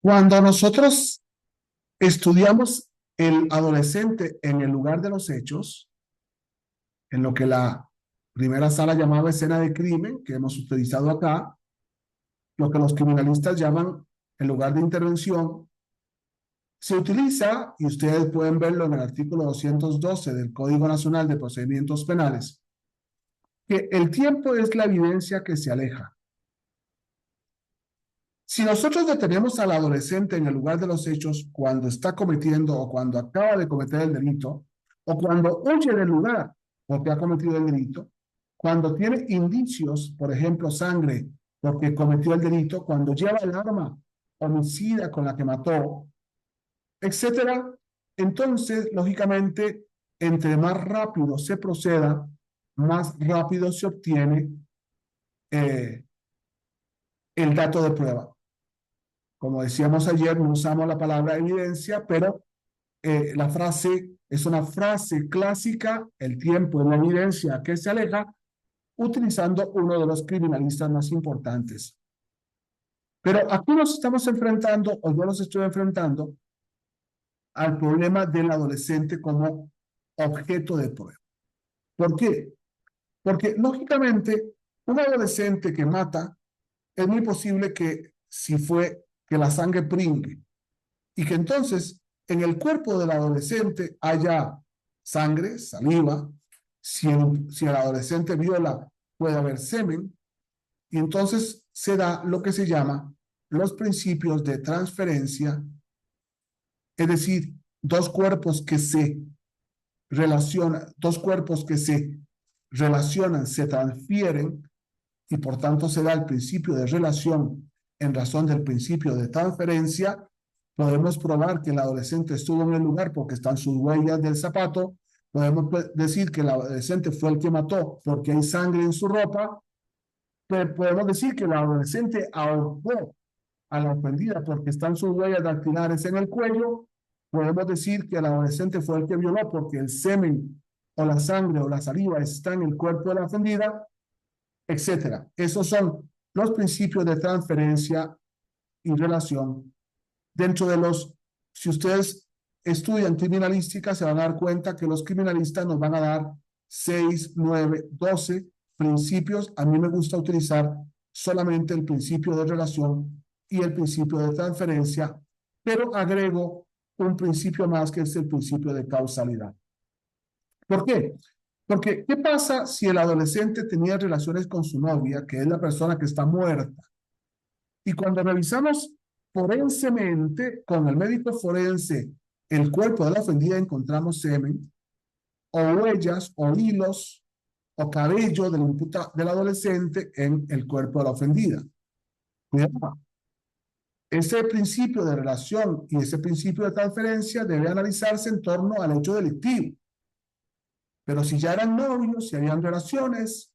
Cuando nosotros estudiamos el adolescente en el lugar de los hechos, en lo que la primera sala llamaba escena de crimen, que hemos utilizado acá, lo que los criminalistas llaman el lugar de intervención, se utiliza, y ustedes pueden verlo en el artículo 212 del Código Nacional de Procedimientos Penales, que el tiempo es la evidencia que se aleja. Si nosotros detenemos al adolescente en el lugar de los hechos cuando está cometiendo o cuando acaba de cometer el delito, o cuando huye del lugar porque ha cometido el delito, cuando tiene indicios, por ejemplo, sangre porque cometió el delito, cuando lleva el arma homicida con la que mató, etcétera, entonces, lógicamente, entre más rápido se proceda, más rápido se obtiene eh, el dato de prueba. Como decíamos ayer, no usamos la palabra evidencia, pero la frase es una frase clásica, el tiempo es la evidencia que se aleja, utilizando uno de los criminalistas más importantes. Pero aquí nos estamos enfrentando, o yo los estoy enfrentando, al problema del adolescente como objeto de prueba. ¿Por qué? Porque, lógicamente, un adolescente que mata, es muy posible que si fue que la sangre pringue, y que entonces en el cuerpo del adolescente haya sangre, saliva, si el adolescente viola puede haber semen, y entonces se da lo que se llama los principios de transferencia, es decir, dos cuerpos que se relacionan, se transfieren, y por tanto se da el principio de relación en razón del principio de transferencia. Podemos probar que el adolescente estuvo en el lugar porque están sus huellas del zapato. Podemos decir que el adolescente fue el que mató porque hay sangre en su ropa. Pero podemos decir que el adolescente ahorcó a la ofendida porque están sus huellas dactilares en el cuello. Podemos decir que el adolescente fue el que violó porque el semen o la sangre o la saliva está en el cuerpo de la ofendida, etcétera. Esos son los principios de transferencia y relación. Dentro de los, si ustedes estudian criminalística, se van a dar cuenta que los criminalistas nos van a dar 6, 9, 12 principios. A mí me gusta utilizar solamente el principio de relación y el principio de transferencia, pero agrego un principio más que es el principio de causalidad. ¿Por qué? Porque, ¿qué pasa si el adolescente tenía relaciones con su novia, que es la persona que está muerta? Y cuando revisamos forensemente, con el médico forense, el cuerpo de la ofendida, encontramos semen, o huellas, o hilos, o cabello del adolescente en el cuerpo de la ofendida. Cuidado. Ese principio de relación y ese principio de transferencia debe analizarse en torno al hecho delictivo. Pero si ya eran novios, si habían relaciones,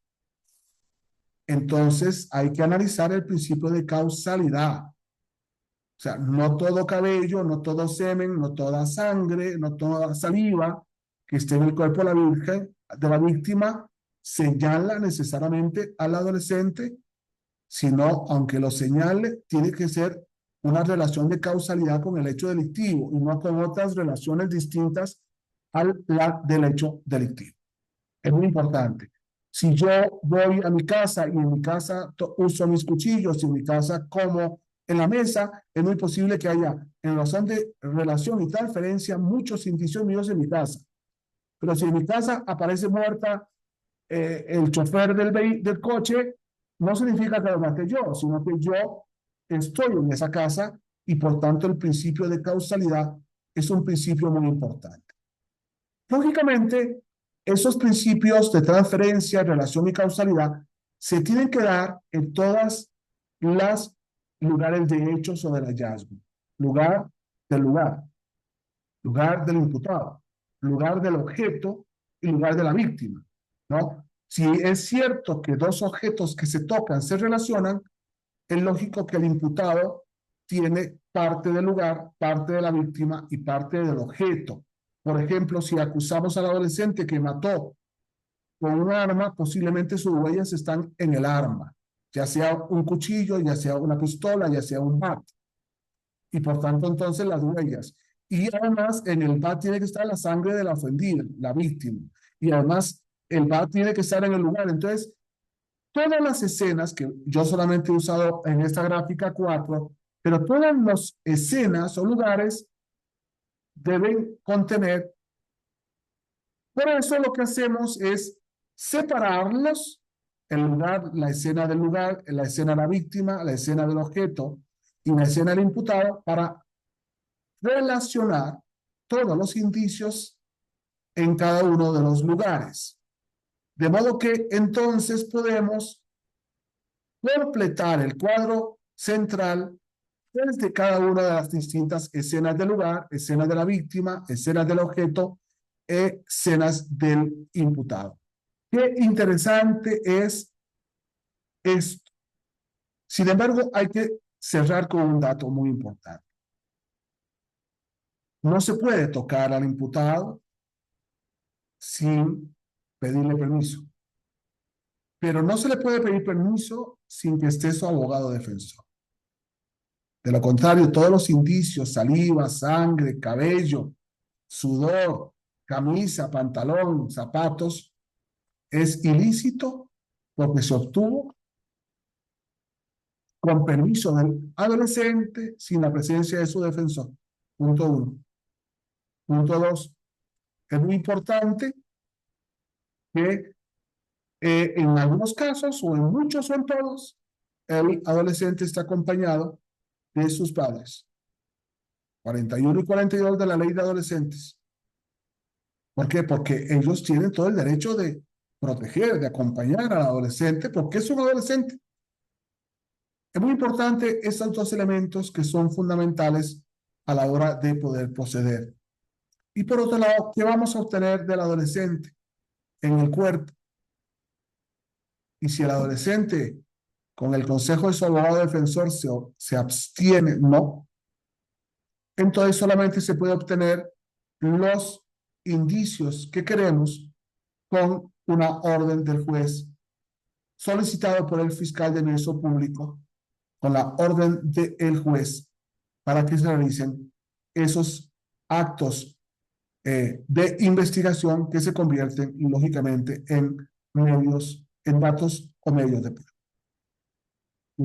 entonces hay que analizar el principio de causalidad. O sea, no todo cabello, no todo semen, no toda sangre, no toda saliva que esté en el cuerpo de la víctima, señala necesariamente al adolescente, sino, aunque lo señale, tiene que ser una relación de causalidad con el hecho delictivo y no con otras relaciones distintas del hecho delictivo. Es muy importante. Si yo voy a mi casa y en mi casa uso mis cuchillos, y en mi casa como en la mesa, es muy posible que haya, en razón de relación y transferencia, muchos indicios míos en mi casa. Pero si en mi casa aparece muerta el chofer del coche, no significa que lo maté yo, sino que yo estoy en esa casa y por tanto el principio de causalidad es un principio muy importante. Lógicamente, esos principios de transferencia, relación y causalidad se tienen que dar en todas las lugares de hechos o del hallazgo. Lugar del lugar, lugar del imputado, lugar del objeto y lugar de la víctima, ¿no? Si es cierto que dos objetos que se tocan se relacionan, es lógico que el imputado tiene parte del lugar, parte de la víctima y parte del objeto. Por ejemplo, si acusamos al adolescente que mató con un arma, posiblemente sus huellas están en el arma, ya sea un cuchillo, ya sea una pistola, ya sea un bat. y por tanto entonces las huellas. Y además en el BAT tiene que estar la sangre de la ofendida, la víctima. Y además el BAT tiene que estar en el lugar. Entonces, todas las escenas, que yo solamente he usado en esta gráfica 4, pero todas las escenas o lugares deben contener. Por eso lo que hacemos es separarlos, el lugar, la escena del lugar, la escena de la víctima, la escena del objeto y la escena del imputado para relacionar todos los indicios en cada uno de los lugares. De modo que entonces podemos completar el cuadro central desde cada una de las distintas escenas del lugar, escenas de la víctima, escenas del objeto, escenas del imputado. Qué interesante es esto. Sin embargo, hay que cerrar con un dato muy importante. No se puede tocar al imputado sin pedirle permiso. Pero no se le puede pedir permiso sin que esté su abogado defensor. De lo contrario, todos los indicios, saliva, sangre, cabello, sudor, camisa, pantalón, zapatos, es ilícito porque se obtuvo con permiso del adolescente sin la presencia de su defensor. Punto 1. Punto 2. Es muy importante que en algunos casos, o en muchos o en todos, el adolescente está acompañado de sus padres. 41 y 42 de la ley de adolescentes. ¿Por qué? Porque ellos tienen todo el derecho de proteger, de acompañar al adolescente, porque es un adolescente. Es muy importante estos dos elementos que son fundamentales a la hora de poder proceder. Y por otro lado, ¿qué vamos a obtener del adolescente en el cuerpo? Y si el adolescente, con el consejo de su abogado defensor, se abstiene, no, entonces solamente se puede obtener los indicios que queremos con una orden del juez solicitado por el fiscal de ingreso público, con la orden del juez para que se realicen esos actos de investigación que se convierten lógicamente en medios, en datos o medios de prueba.